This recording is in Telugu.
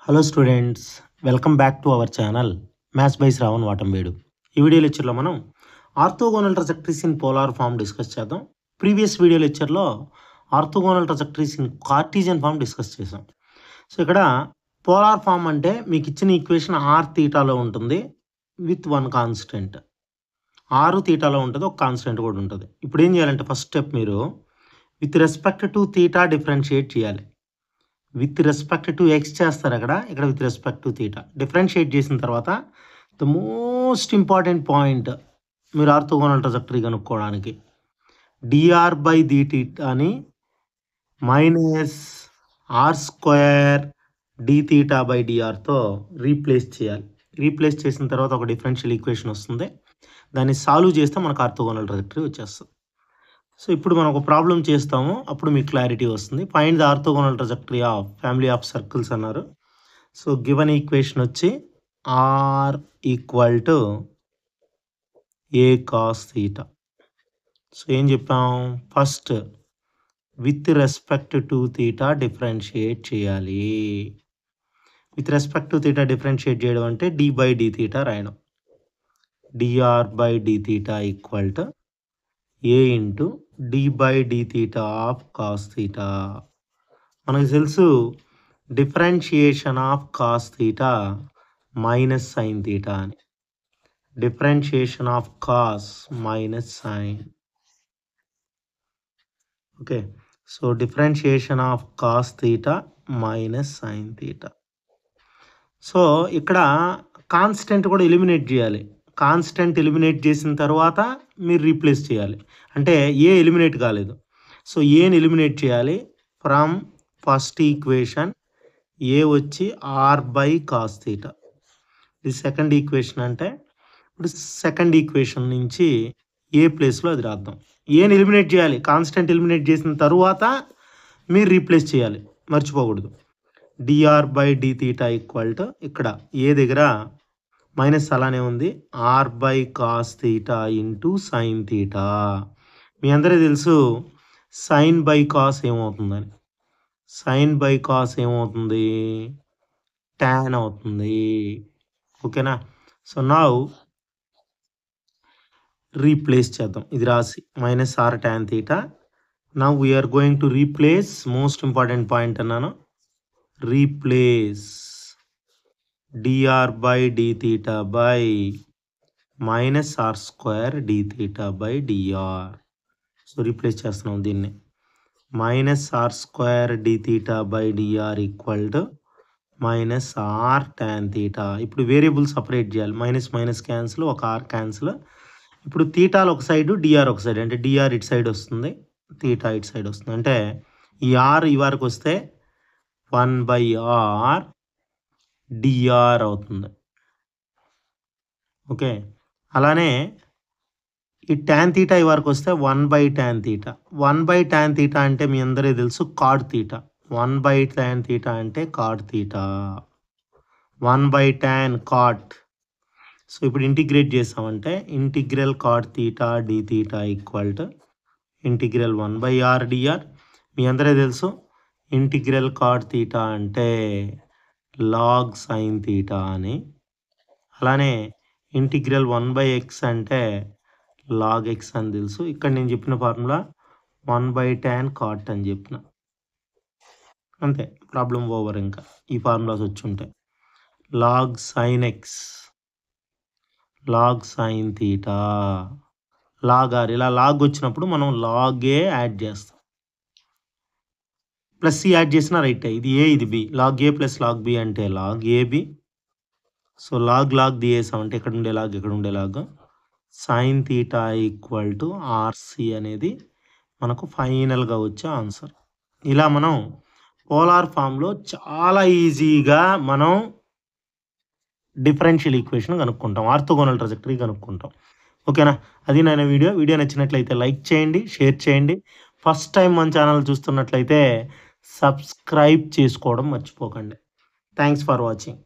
Hello students, welcome back to our channel maths by Shravan Vatambedu. ఈ వీడియో లెక్చర్లో మనం orthogonal trajectories in polar form discuss చేద్దాం. ప్రీవియస్ వీడియో లెక్చర్లో orthogonal trajectories in Cartesian form discuss చేసాం. సో ఇక్కడ పోలార్ ఫామ్ అంటే మీకు ఇచ్చిన ఈక్వేషన్ ఆర్ తీటాలో ఉంటుంది విత్ వన్ కాన్స్టెంట్. ఆరు తీటాలో ఉంటుంది, ఒక కాన్స్టెంట్ కూడా ఉంటుంది. ఇప్పుడు ఏం చేయాలంటే ఫస్ట్ స్టెప్ మీరు with respect to theta differentiate చేయాలి. విత్ రెస్పెక్ట్ టు ఎక్స్ చేస్తారు ఇక్కడ with respect to theta differentiate చేసిన తర్వాత ద మోస్ట్ ఇంపార్టెంట్ పాయింట్ మీరు ఆర్థోగోనల్ ట్రజెక్టరీ కనుక్కోవడానికి డిఆర్ బై డి తీటాని minus r square d theta by డిఆర్తో రీప్లేస్ చేయాలి. రీప్లేస్ చేసిన తర్వాత ఒక డిఫరెన్షియల్ ఈక్వేషన్ వస్తుంది. దాన్ని సాల్వ్ చేస్తే మనకు ఆర్థోగోనల్ ట్రజెక్టరీ వచ్చేస్తుంది. సో ఇప్పుడు మనం ఒక ప్రాబ్లం చేస్తాము, అప్పుడు మీకు క్లారిటీ వస్తుంది. Find the orthogonal trajectory of family of circles అన్నారు. సో గివెన్ ఈక్వేషన్ వచ్చి r equal to a cos theta. So ఏం చెప్పాం, first with respect to theta differentiate చేయాలి. With respect to theta differentiate చేయడం అంటే డి బై డి తీటా రాయడం. D r by d theta equal to a into d by d theta of cos theta. మనకు తెలుసు differentiation of cos theta minus sine theta అని. Differentiation of cos minus sine. Okay, so differentiation of cos theta minus sine theta. So ఇక్కడ కాన్స్టెంట్ కూడా ఎలిమినేట్ చేయాలి. కాన్స్టెంట్ ఎలిమినేట్ చేసిన తర్వాత మీరు రీప్లేస్ చేయాలి. అంటే ఏ ఎలిమినేట్ కాలేదు, సో ఏని ఎలిమినేట్ చేయాలి ఫ్రమ్ ఫస్ట్ ఈక్వేషన్. ఏ వచ్చి ఆర్ బై కాస్ తీటా. ఇది సెకండ్ ఈక్వేషన్. అంటే ఇప్పుడు సెకండ్ ఈక్వేషన్ నుంచి ఏ ప్లేస్లో అది రాద్దాం. ఏని ఎలిమినేట్ చేయాలి, కాన్స్టెంట్ ఎలిమినేట్ చేసిన తర్వాత మీరు రీప్లేస్ చేయాలి, మర్చిపోకూడదు. D r by d theta equal to ఇక్కడ ఏ దగ్గర మైనస్ అలానే ఉంది, r by cos theta into sine theta. మీ అందరికీ తెలుసు సైన్ బై కాస్ ఏమవుతుందని. సైన్ బై కాస్ ఏమవుతుంది, ట్యాన్ అవుతుంది. ఓకేనా. సో నౌ రీప్లేస్ చేద్దాం. ఇది రాసి minus r tan theta. Now we're going to replace. Most important point అన్నాను, replace dr by d theta by minus r square d theta by dr. So replace చేస్తున్నాం దీన్ని. Minus r square d theta by d r equal to minus r tan theta. ఇప్పుడు వేరియబుల్ సపరేట్ చేయాలి. మైనస్ మైనస్ క్యాన్సిల్, ఒక ఆర్ క్యాన్సిల్. ఇప్పుడు తీటాలు ఒక సైడు, డిఆర్ ఒక సైడ్. అంటే డిఆర్ ఇటు సైడ్ వస్తుంది, తీటా ఇటు సైడ్ వస్తుంది. అంటే ఈ ఆర్ ఈ వరకు వస్తే 1/r డిఆర్ అవుతుంది. ఓకే, అలానే ఈ ట్యాన్ తీటా ఈ వరకు వస్తే 1/tan తీటా. 1/tan తీటా అంటే మీ అందరికీ తెలుసు కాడ్ తీటా. 1/tan తీటా అంటే cot theta. 1/tan cot. So ఇప్పుడు ఇంటిగ్రేట్ చేసామంటే integral cot theta d theta equal to integral 1/r d r. మీ అందరికీ తెలుసు ఇంటిగ్రల్ కాడ్ తీటా అంటే లాగ్ సైన్ తీటా అని. అలానే ఇంటిగ్రల్ 1/x అంటే లాగ్ ఎక్స్ అని తెలుసు. ఇక్కడ నేను చెప్పిన ఫార్ములా 1/tan కాట్ అని చెప్పిన. అంతే, ప్రాబ్లం ఓవర్. ఇంకా ఈ ఫార్ములాస్ వచ్చి ఉంటాయి. Log sine x, log sine theta, log r. ఇలా లాగ్ వచ్చినప్పుడు మనం లాగ్ ఏ యాడ్ చేస్తాం. ప్లస్ సి యాడ్ చేసిన రైట్. ఇది ఏ ఇది b. Log a plus log b అంటే log a b. So log log తీయేసామంటే ఇక్కడ ఉండే లాగ్ ఇక్కడ ఉండే log. Sine theta equal to r c అనేది మనకు ఫైనల్గా వచ్చే ఆన్సర్. ఇలా మనం పోలార్ ఫామ్లో చాలా ఈజీగా మనం డిఫరెన్షియల్ ఈక్వేషన్ కనుక్కుంటాం, ఆర్థోగోనల్ ట్రజెక్టరీ కనుక్కుంటాం. ఓకేనా. అది నా వీడియో నచ్చినట్లయితే లైక్ చేయండి, షేర్ చేయండి. ఫస్ట్ టైం మన ఛానల్ చూస్తున్నట్లయితే సబ్స్క్రైబ్ చేసుకోవడం మర్చిపోకండి. Thanks for watching.